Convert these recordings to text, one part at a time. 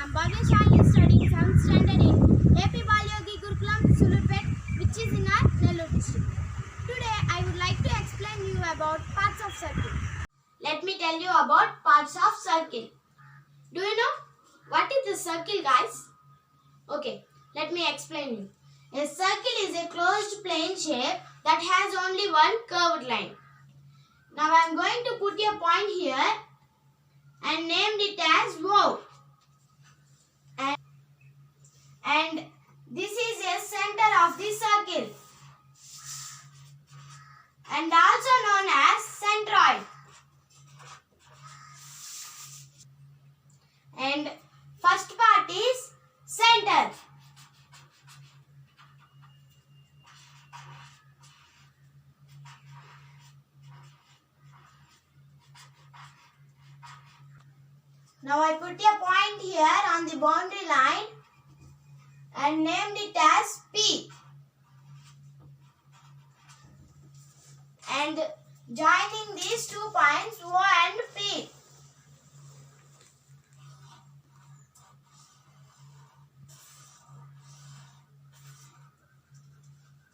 am Bhavya Shali studying 7th standard in AP Balyogi Gurukulam, Sulurpet, which is in our Nellore district. Today I would like to explain you about parts of circle. Let me tell you about parts of circle. Do you know what is a circle, guys? Okay, let me explain you. A circle is a closed plane shape that has only one curved line. Now I am going to put a point here and named it as O. And this is a center of the circle and also known as centroid. And first part is center. Now I put a point here on the boundary line and named it as P. And joining these 2 points O and P.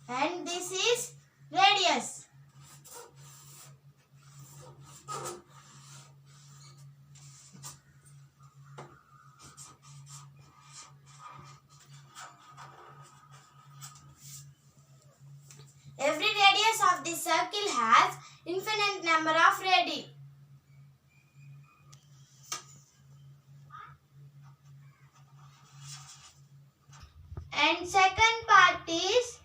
And this is radius. Every radius of the circle has infinite number of radii. And second part is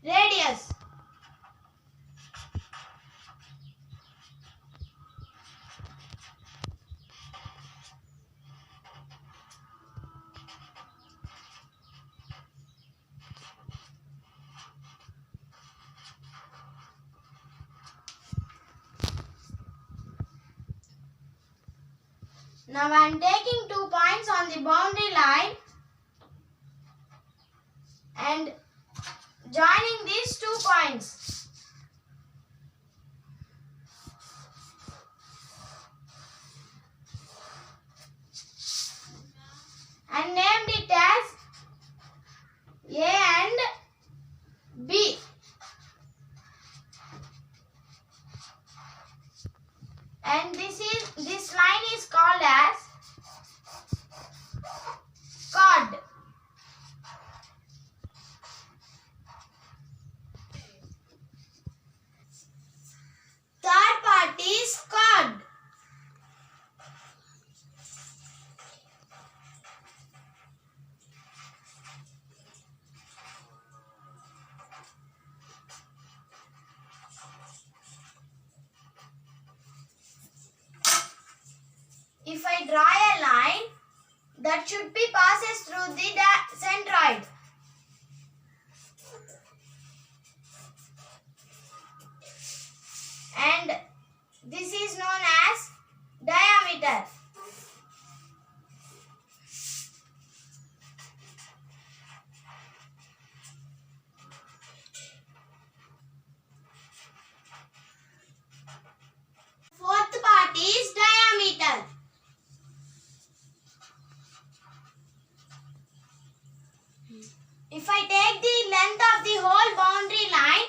radius. Now I am taking 2 points on the boundary line and joining these 2 points. And named it as A and B. And this line is called as chord. Third part is chord. If I draw a line that should be passes through the centroid. And this is known as diameter. Fourth part is diameter. If I take the length of the whole boundary line,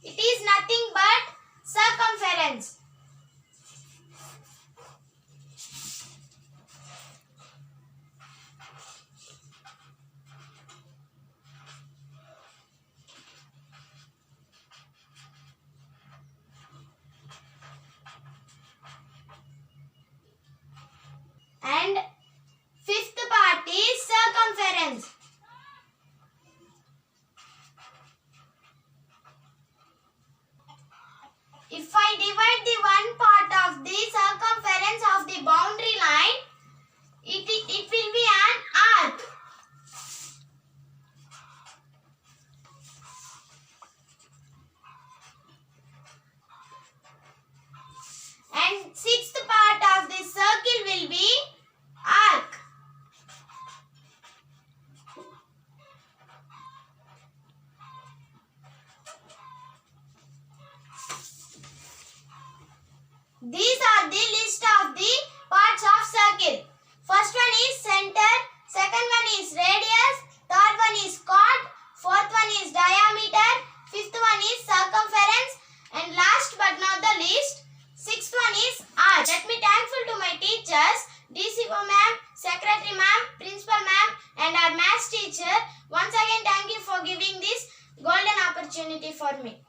it is nothing but circumference. And fifth part is circumference. If I divide the one part of the circumference of the boundary line, it will be an arc. And sixth part of the circle will be opportunity for me.